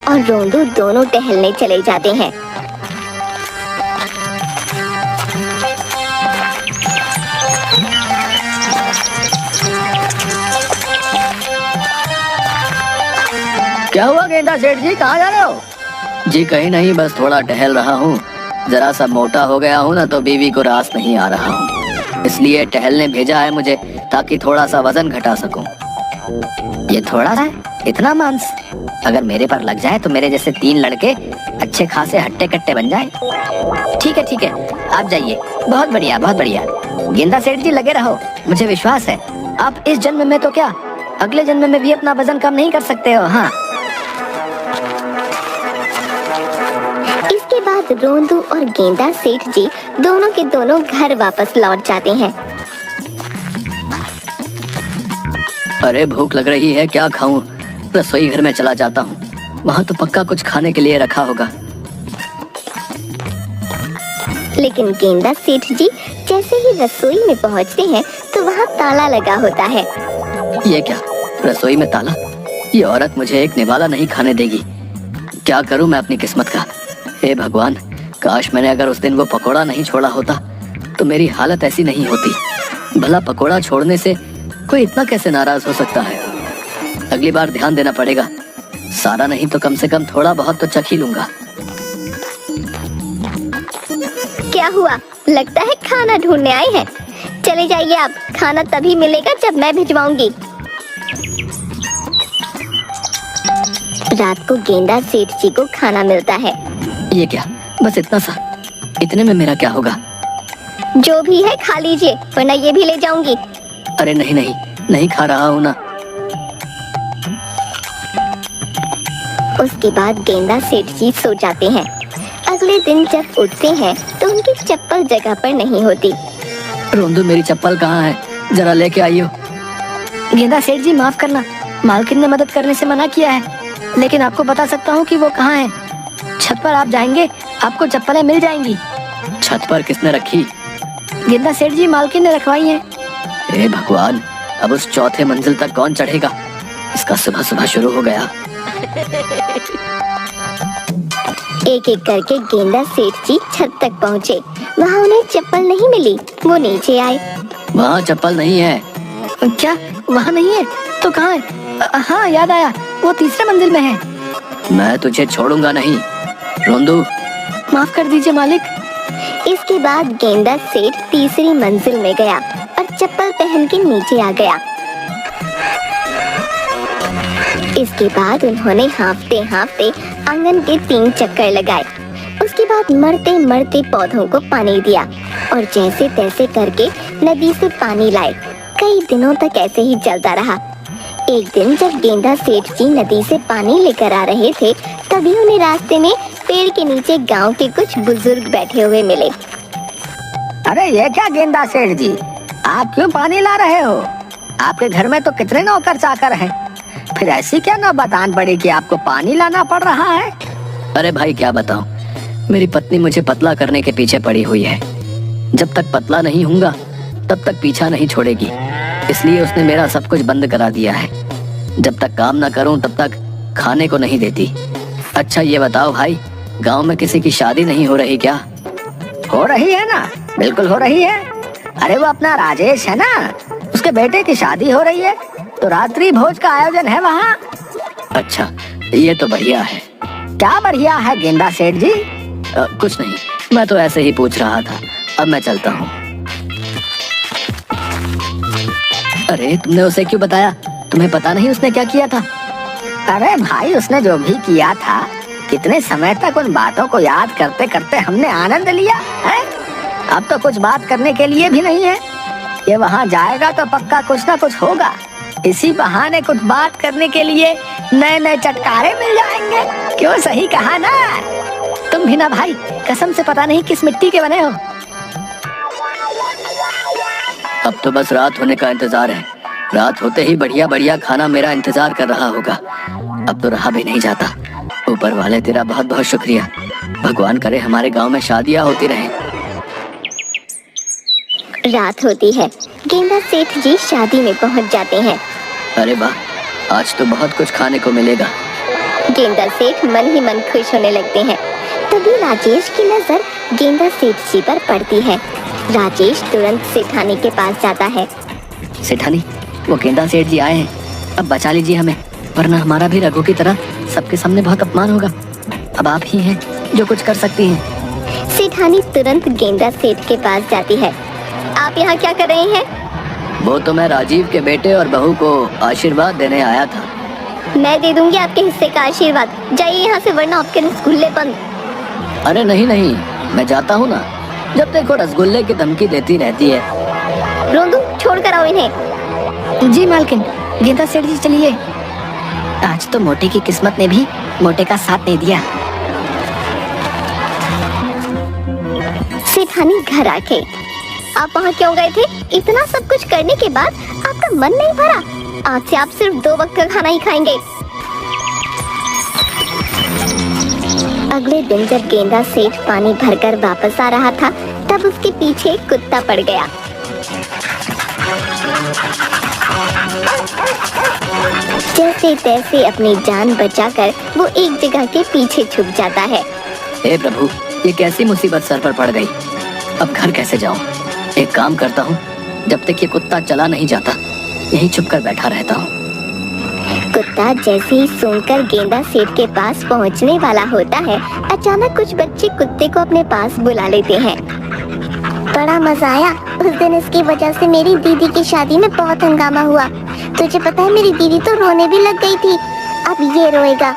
और रोंदू दोनों टहलने चले जाते हैं। क्या हुआ गेंदा सेठ जी, कहाँ जा रहे हो? जी कहीं नहीं, बस थोड़ा टहल रहा हूँ। जरा सा मोटा हो गया हूँ ना, तो बीवी को रास नहीं आ रहा हूँ, इसलिए टहलने भेजा है मुझे, ताकि थोड़ा सा वजन घटा सकूं। ये थोड़ा सा इतना मांस अगर मेरे पर लग जाए तो मेरे जैसे 3 लड़के अच्छे खासे हट्टे कट्टे बन जाए। ठीक है, आप जाइए। बहुत बढ़िया, बहुत बढ़िया। गेंदा सेठ जी लगे रहो, मुझे विश्वास है आप इस जन्म में तो क्या, अगले जन्म में भी अपना वजन कम नहीं कर सकते हो। हाँ। इसके बाद रोंदू और गेंदा सेठ जी दोनों के दोनों घर वापस लौट जाते हैं। अरे भूख लग रही है, क्या खाऊं? रसोई घर में चला जाता हूँ, वहाँ तो पक्का कुछ खाने के लिए रखा होगा। लेकिन गेंदा सेठ जी जैसे ही रसोई में पहुँचते हैं तो वहाँ ताला लगा होता है। ये क्या, रसोई में ताला? ये औरत मुझे एक निवाला नहीं खाने देगी। क्या करूं मैं अपनी किस्मत का? हे भगवान, काश मैंने अगर उस दिन वो पकोड़ा नहीं छोड़ा होता तो मेरी हालत ऐसी नहीं होती। भला पकोड़ा छोड़ने से कोई इतना कैसे नाराज हो सकता है? अगली बार ध्यान देना पड़ेगा। सारा नहीं तो कम से कम थोड़ा बहुत तो चख ही लूंगा। क्या हुआ, लगता है खाना ढूंढने आए हैं। चले जाइए आप, खाना तभी मिलेगा जब मैं भिजवाऊंगी। रात को गेंदा सेठ जी को खाना मिलता है। ये क्या, बस इतना सा? इतने में मेरा क्या होगा? जो भी है खा लीजिए, वरना ये भी ले जाऊंगी। अरे नहीं खा रहा हूँ ना। उसके बाद गेंदा सेठ जी सो जाते हैं। अगले दिन जब उठते हैं तो उनकी चप्पल जगह पर नहीं होती। रोंदू, मेरी चप्पल कहाँ है? जरा लेके आइयो। गेंदा सेठ जी माफ करना, मालकिन ने मदद करने से मना किया है, लेकिन आपको बता सकता हूँ कि वो कहाँ है। छत पर आप जाएंगे, आपको चप्पलें मिल जाएंगी। छत पर किसने रखी? गेंदा सेठ जी मालकिन ने रखवाई है। हे भगवान, अब उस चौथे मंजिल तक कौन चढ़ेगा? इसका सुबह सुबह शुरू हो गया। एक एक करके गेंदा सेठ जी छत तक पहुँचे। वहाँ उन्हें चप्पल नहीं मिली। वो नीचे आए। वहाँ चप्पल नहीं है। क्या, वहाँ नहीं है? तो कहाँ है? हाँ याद आया, वो तीसरे मंजिल में है। मैं तुझे छोड़ूंगा नहीं। रोंदू, माफ कर दीजिए मालिक। इसके बाद गेंदा सेठ तीसरी मंजिल में गया और चप्पल पहन के नीचे आ गया। इसके बाद उन्होंने हांफते हांफते आंगन के 3 चक्कर लगाए। उसके बाद मरते मरते पौधों को पानी दिया और जैसे तैसे करके नदी से पानी लाए। कई दिनों तक ऐसे ही चलता रहा। एक दिन जब गेंदा सेठ जी नदी से पानी लेकर आ रहे थे, तभी उन्हें रास्ते में पेड़ के नीचे गांव के कुछ बुजुर्ग बैठे हुए मिले। अरे ये क्या गेंदा सेठ जी, आप क्यों पानी ला रहे हो? आपके घर में तो कितने नौकर चाकर हैं, फिर ऐसी क्या नौबत आन पड़ी कि आपको पानी लाना पड़ रहा है? अरे भाई क्या बताऊं, मेरी पत्नी मुझे पतला करने के पीछे पड़ी हुई है। जब तक पतला नहीं होऊंगा तब तक पीछा नहीं छोड़ेगी, इसलिए उसने मेरा सब कुछ बंद करा दिया है। जब तक काम ना करूं तब तक खाने को नहीं देती। अच्छा ये बताओ भाई, गांव में किसी की शादी नहीं हो रही क्या? हो रही है ना, बिल्कुल हो रही है। अरे वो अपना राजेश है ना, उसके बेटे की शादी हो रही है, तो रात्रि भोज का आयोजन है वहाँ। अच्छा, ये तो बढ़िया है। क्या बढ़िया है गेंदा सेठ जी? कुछ नहीं, मैं तो ऐसे ही पूछ रहा था। अब मैं चलता हूँ। अरे तुमने उसे क्यों बताया? तुम्हें पता नहीं उसने क्या किया था? अरे भाई, उसने जो भी किया था, कितने समय तक उन बातों को याद करते करते हमने आनंद लिया है। अब तो कुछ बात करने के लिए भी नहीं है। ये वहाँ जाएगा तो पक्का कुछ ना कुछ होगा। इसी बहाने कुछ बात करने के लिए नए नए चटकारे मिल जाएंगे। क्यों, सही कहा ना? तुम भी ना भाई, कसम से पता नहीं किस मिट्टी के बने हो। अब तो बस रात होने का इंतजार है। रात होते ही बढ़िया बढ़िया खाना मेरा इंतजार कर रहा होगा। अब तो रहा भी नहीं जाता। ऊपर वाले तेरा बहुत बहुत शुक्रिया। भगवान करे हमारे गांव में शादियां होती रहें। रात होती है। गेंदा सेठ जी शादी में पहुंच जाते हैं। अरे वाह, आज तो बहुत कुछ खाने को मिलेगा। गेंदा सेठ मन ही मन खुश होने लगते हैं। तभी राजेश की नजर गेंदा सेठ जी पर पड़ती है। राजेश तुरंत सेठानी के पास जाता है। सेठानी, वो गेंदा सेठ जी आए हैं, अब बचा लीजिए हमें, वरना हमारा भी रघु की तरह सबके सामने बहुत अपमान होगा। अब आप ही हैं जो कुछ कर सकती हैं। सेठानी तुरंत गेंदा सेठ के पास जाती है। आप यहाँ क्या कर रहे हैं? वो तो मैं राजीव के बेटे और बहू को आशीर्वाद देने आया था। मैं दे दूंगी आपके हिस्से का आशीर्वाद। जाइए यहाँ से, वरना आपके रसगुल्ले बंद। अरे नहीं नहीं, मैं जाता हूँ ना, जब देखो रसगुल्ले की धमकी देती रहती है। रोंदू, छोड़ कर आओ इन्हें। जी मालकिन। गेंदा सेठ जी चलिए। आज तो मोटे की किस्मत ने भी मोटे का साथ नहीं दिया। सेठानी घर आके, आप वहाँ क्यों गए थे? इतना सब कुछ करने के बाद आपका मन नहीं भरा? आज से आप सिर्फ 2 वक्त का खाना ही खाएंगे। अगले दिन जब गेंदा सेठ पानी भरकर वापस आ रहा था, तब उसके पीछे एक कुत्ता पड़ गया। जैसे तैसे अपनी जान बचाकर वो एक जगह के पीछे छुप जाता है। हे प्रभु, ये कैसी मुसीबत सर पर पड़ गई। अब घर कैसे जाऊं? एक काम करता हूँ, जब तक ये कुत्ता चला नहीं जाता यहीं छुप कर बैठा रहता हूँ। कुत्ता जैसे ही सूंघकर गेंदा सेठ के पास पहुंचने वाला होता है, अचानक कुछ बच्चे कुत्ते को अपने पास बुला लेते हैं। बड़ा मजा आया। उस दिन इसकी वजह से मेरी दीदी की शादी में बहुत हंगामा हुआ। तुझे पता है, मेरी दीदी तो रोने भी लग गई थी। अब ये रोएगा।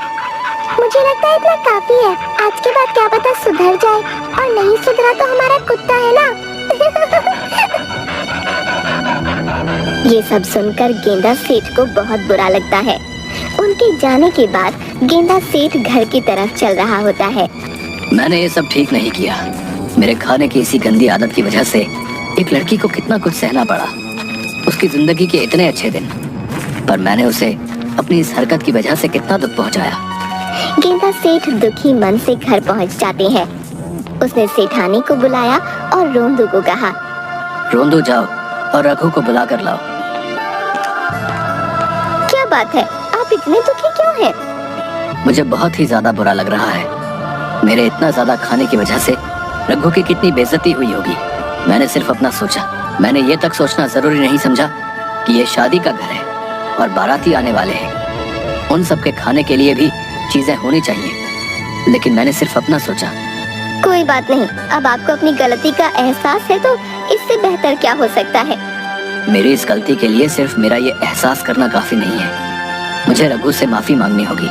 मुझे लगता है इतना काफी है। आज के बाद क्या पता सुधर जाए, और नहीं सुधरा तो हमारा कुत्ता है ना। ये सब सुनकर गेंदा सेठ को बहुत बुरा लगता है। उनके जाने के बाद गेंदा सेठ घर की तरफ चल रहा होता है। मैंने ये सब ठीक नहीं किया। मेरे खाने की इसी गंदी आदत की वजह से एक लड़की को कितना कुछ सहना पड़ा। उसकी जिंदगी के इतने अच्छे दिन, पर मैंने उसे अपनी इस हरकत की वजह से कितना दुख पहुंचाया। गेंदा सेठ दुखी मन से घर पहुंच जाते हैं। उसने सेठानी को बुलाया और रोंदू को कहा, रोंदू जाओ और रघु को बुला कर लाओ। क्या बात है, आप इतने दुखी क्यों हैं? मुझे बहुत ही ज्यादा बुरा लग रहा है। मेरे इतना ज्यादा खाने की वजह से रघु की कितनी बेइज्जती हुई होगी। मैंने सिर्फ अपना सोचा। मैंने ये तक सोचना जरूरी नहीं समझा कि ये शादी का घर है और बाराती आने वाले हैं। उन सब के खाने के लिए भी चीजें होनी चाहिए, लेकिन मैंने सिर्फ अपना सोचा। कोई बात नहीं, अब आपको अपनी गलती का एहसास है तो इससे बेहतर क्या हो सकता है। मेरी इस गलती के लिए सिर्फ मेरा ये एहसास करना काफी नहीं है। मुझे रघु से माफी मांगनी होगी।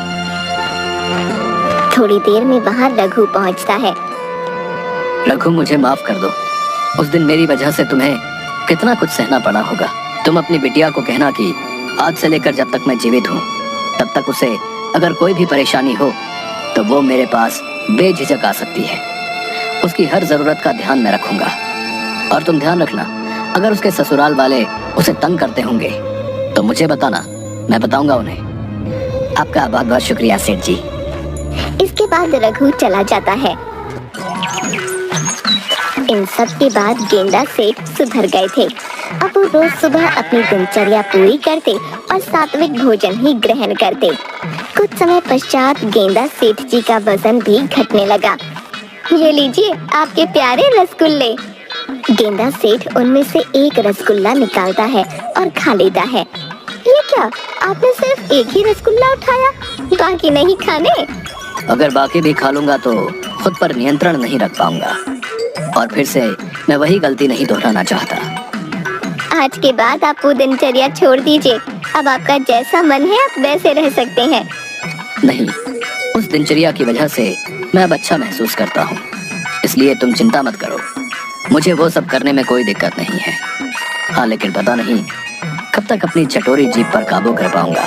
थोड़ी देर में वहाँ रघु पहुँचता है। रघु, मुझे माफ कर दो। उस दिन मेरी वजह से तुम्हें कितना कुछ सहना पड़ा होगा। तुम अपनी बिटिया को कहना कि आज से लेकर जब तक मैं जीवित हूँ तब तक उसे अगर कोई भी परेशानी हो तो वो मेरे पास बेझिझक आ सकती है। उसकी हर जरूरत का ध्यान मैं रखूंगा। और तुम ध्यान रखना, अगर उसके ससुराल वाले उसे तंग करते होंगे तो मुझे बताना, मैं बताऊंगा उन्हें। आपका बहुत बहुत शुक्रिया सेठ जी। इसके बाद रघु चला जाता है। इन सब के बाद गेंदा सेठ सुधर गए थे। अब वो रोज सुबह अपनी दिनचर्या पूरी करते और सात्विक भोजन ही ग्रहण करते। कुछ समय पश्चात गेंदा सेठ जी का वजन भी घटने लगा। ये लीजिए आपके प्यारे रसगुल्ले। गेंदा सेठ उनमें से एक रसगुल्ला निकालता है और खा लेता है। ये क्या, आपने सिर्फ एक ही रसगुल्ला उठाया, बाकी नहीं खाने? अगर बाकी भी खा लूंगा तो खुद पर नियंत्रण नहीं रख पाऊंगा, और फिर से मैं वही गलती नहीं दोहराना चाहता। आज के बाद आप वो दिनचर्या छोड़ दीजिए। अब आपका जैसा मन है आप वैसे रह सकते हैं। नहीं, उस दिनचर्या की वजह से मैं अब अच्छा महसूस करता हूँ, इसलिए तुम चिंता मत करो। मुझे वो सब करने में कोई दिक्कत नहीं है। हाँ, लेकिन पता नहीं कब तक अपनी चटोरी जीभ पर काबू कर पाऊंगा।